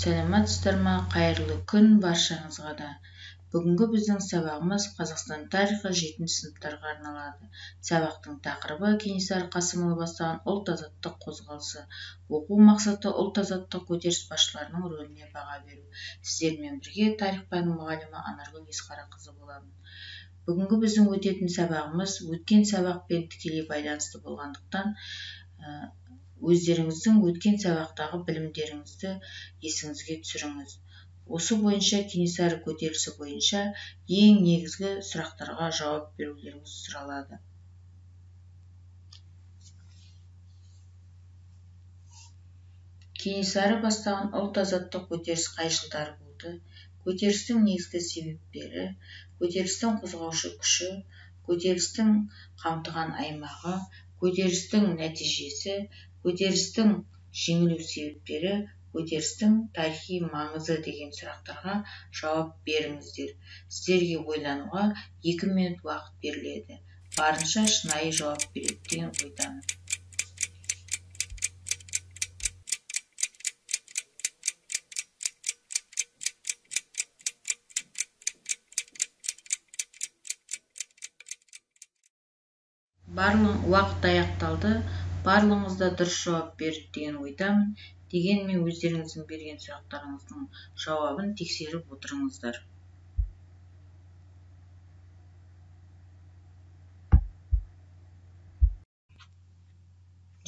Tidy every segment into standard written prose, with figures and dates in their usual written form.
Сәлеметсіздер ма? Қайырлы күн баршаңызға да. Бүгінгі біздің сабағымыз Қазақстан тарихы 7 сыныптарға арналады. Сабақтың тақырыбы Кенесары Қасымұлы бастаған ұлт-азаттық қозғалысы. Оқу мақсаты ұлт-азаттық көтеріс басшыларының рөліне баға беру. Сіздермен бірге тарих пәні мұғалімі Анаргүл Есқарақызы боламын. Бүгінгі біздің өтетін сабағымыз өткен сабақпен тікелей байланысты болғандықтан, өздеріңіздің өткен сабақтағы білімдеріңізді есіңізге түсіріңіз. Осы бойынша Кенесары көтерілісі бойынша ең негізгі сұрақтарға жауап берулеріңіз сұралады. Кенесары бастаған ұлт-азаттық көтеріс қай жылдары болды? Көтерілістің негізгі себептері, көтерілістің қозғаушы күші, көтерілістің қамтыған аймағы, көтерілістің нәтижесі, көтерілістің жеңілу себептері, көтерілістің тарихи маңызы деген сұрақтарға жауап беріңіздер. Сіздерге ойлануға 2 минут уақыт беріледі. Барынша шынайы жауап береді деген ойдамын. Барлық уақыт аяқталды. Барлығыңызда дұрыс жауап берді деген ойдамын. Дегенмен өздеріңіздің берген сұрақтарыңыздың жауабын тексеріп отырыңыздар.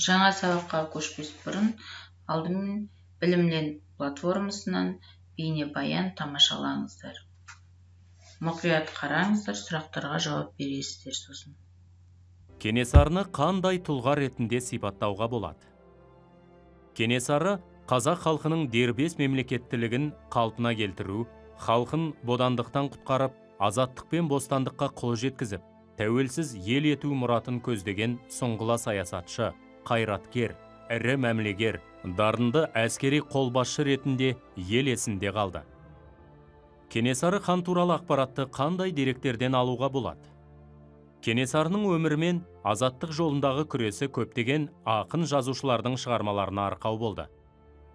Жаңа сабаққа көшпес бұрын алдымен Білімлен платформасынан бейнебаян тамашалаңыздар. Мұқият қараңыздар, сұрақтарға жауап бересіздер сосын. Кенесарыны қандай тұлға ретінде сипаттауға болады? Кенесары қазақ халқының дербес мемлекеттілігін қалпына келтіру, халқын бодандықтан құтқарып, азаттық пен бостандыққа қол жеткізіп, тәуелсіз ел ету мұратын көздеген сұңғыла саясатшы, қайраткер, ірі мәмлегер, дарынды әскери қолбасшы ретінде ел есінде қалды. Кенесары хан туралы ақпаратты қандай деректерден алуға болады? Кенесарының өмірі мен азаттық жолындағы күресі көптеген ақын жазушылардың шығармаларына арқау болды.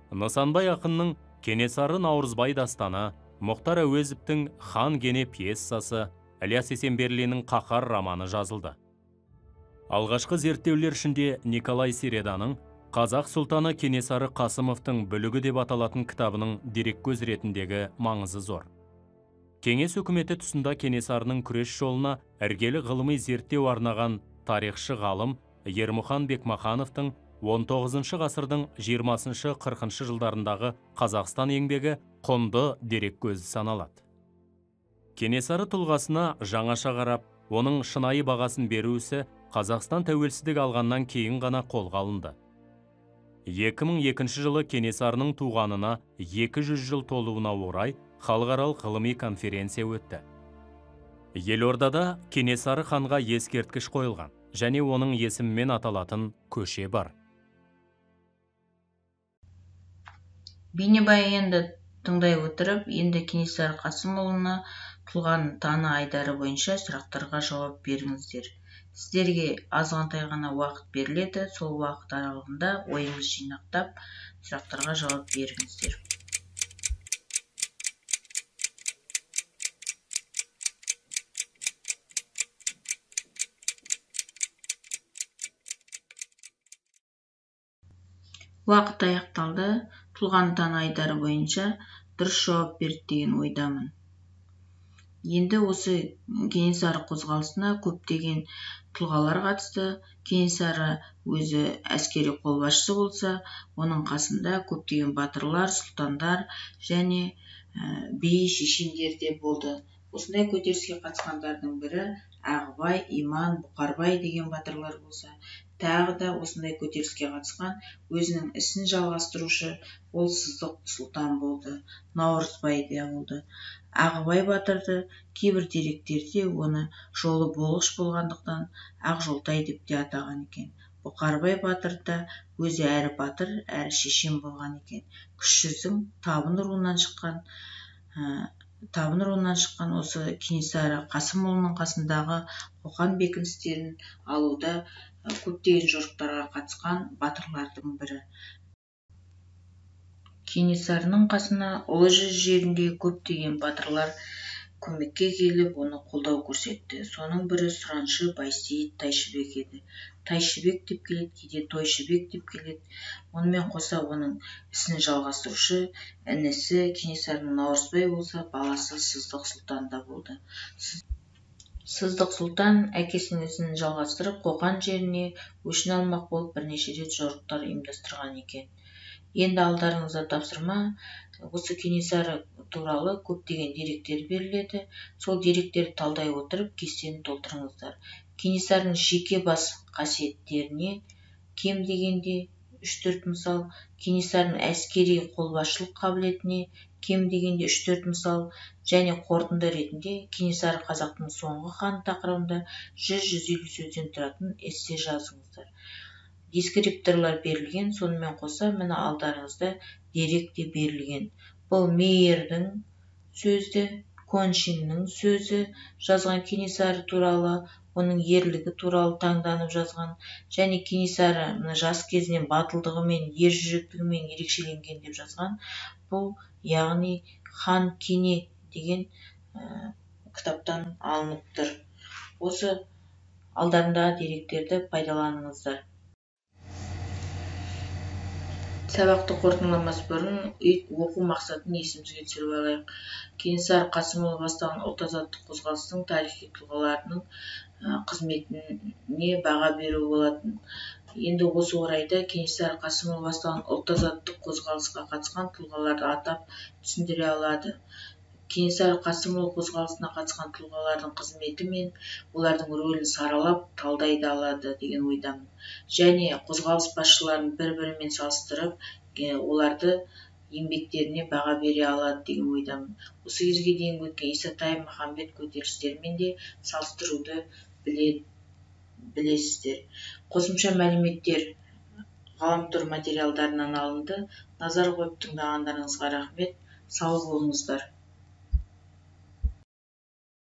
Нысанбай ақынның Кенесары Наурызбай дастаны, Мұхтар Әуезовтің Хан Кене пьесасы, Ілияс Есенберлиннің Қаһар романы жазылды. Алғашқы зерттеулер ішінде Николай Середаның Қазақ сұлтаны Кенесары Қасымовтың бүлігі деп аталатын кітабының дереккөз ретіндегі маңызы зор. Кеңес үкіметі тұсында Кенесарының күрес жолына іргелі ғылыми зерттеу арнаған тарихшы ғалым Ермұхан Бекмахановтың 19 ғасырдың 20-40 жылдарындағы Қазақстан еңбегі құнды дереккөз саналады. Кенесары тұлғасына жаңаша қарап, оның шынайы бағасын беру ісі Қазақстан тәуелсіздік алғаннан кейін ғана қолға алынды. 2002 жылы Кенесарының туғанына 200 жыл толуына орай халықаралық ғылыми конференция өтті. Елордада Кенесары ханға ескерткіш қойылған және оның есімімен аталатын көше бар. Бейнебаянды тыңдай отырып, енді Кенесары Қасымұлына тұлғаның таны айдары бойынша сұрақтарға жауап беріңіздер. Сіздерге азғантай ғана уақыт беріледі, сол уақыт аралығында ойыңыз жинақтап, сұрақтарға жауап беріңіздер. Уақыт аяқталды. Тұлғаның таны айдары бойынша дұрыс жауап берді деген ойдамын. Енді осы Кенесары қозғалысына көптеген тұлғалар қатысты. Кенесары өзі әскери қолбасшы болса, оның қасында көптеген батырлар, сұлтандар және би, шешендер де болды. Осындай көтеріліске қатысқандардың бірі Ағыбай, Иман, Бұқарбай деген батырлар болса, тағы да осындай көтеріліске қатысқан өзінің ісін жалғастырушы ол Сыздық сұлтан болды, Наурызбай да болды. Ағыбай батырды кейбір деректерде оны жолы болғыш болғандықтан Ақжолтай деп те атаған екен. Бұқарбай батырда өзі әрі батыр, әрі шешен болған екен. Кіші жүздің Табын руынан шыққан осы Кенесары Қасымұлының қасындағы Қоқан бекіністерін алуда көптеген жорықтарға қатысқан батырлардың бірі. Кенесарының қасына ұлы жүз жерінде көптеген батырлар көмекке келіп, оны қолдау көрсетті. Соның бірі сұраншы Байсейіт Тайшыбек еді. Тайшыбек деп келеді, кейде Тойшыбек деп келеді. Онымен қоса оның ісін жалғастырушы інісі Кенесарының Наурызбай болса, баласы Сыздық Сұлтан да болды. Сыздық Сұлтан әкесінің ісін жалғастырып, Қоқан жеріне өшін алмақ болып бірнеше рет жорықтар ұйымдастырған екен. Енді алдарыңызда тапсырма, осы Кенесары туралы көптеген деректер беріледі. Сол деректерді талдай отырып, кестені толтырыңыздар. Кенесарының жеке бас қасиеттеріне кем дегенде 3-4 мысал, Кенесарының әскери қолбасшылық қабілетіне кем дегенде 3-4 мысал, және қорытынды ретінде Кенесары қазақтың соңғы ханы тақырыбында 100-150 сөзден тұратын эссе жазыңыздар. Дескрипторлар берілген, сонымен қоса міне алдарыңызда дерек те берілген. Бұл Мейердің сөзді, Коншиннің сөзі жазған Кенесары туралы, оның ерлігі туралы таңданып жазған, және Кенесары жас кезінен батылдығымен, ержүректігімен ерекшеленген деп жазған. Бұл яғни Хан Кене деген кітаптан алыныптыр. Осы алдарындағы деректерді пайдаланыңыздар. Сабақты қорытындыламас бұрын оқу мақсатын есімізге түсіріп алайық. Кенесары Қасымұлы бастаған ұлт-азаттық қозғалыстың тарихи тұлғаларының қызметіне баға беру болатын. Енді осы орайда Кенесары Қасымұлы бастаған ұлт-азаттық қозғалысқа қатысқан тұлғаларды атап түсіндіре алады. Кенесары Қасымұлы қозғалысына қатысқан тұлғалардың қызметі мен олардың рөлін саралап, талдай да алады деген ойдамын. Және қозғалыс басшыларын бір-бірімен салыстырып, оларды еңбектеріне баға бере алады деген ойдамын. Осы кезге дейін өткен Исатай, Махамбет көтерілістерімен де салыстыруды білесіздер. Қосымша мәліметтер ғаламтор материалдарынан алынды. Назар қойып тыңдағандарыңызға рахмет. Сау болыңыздар.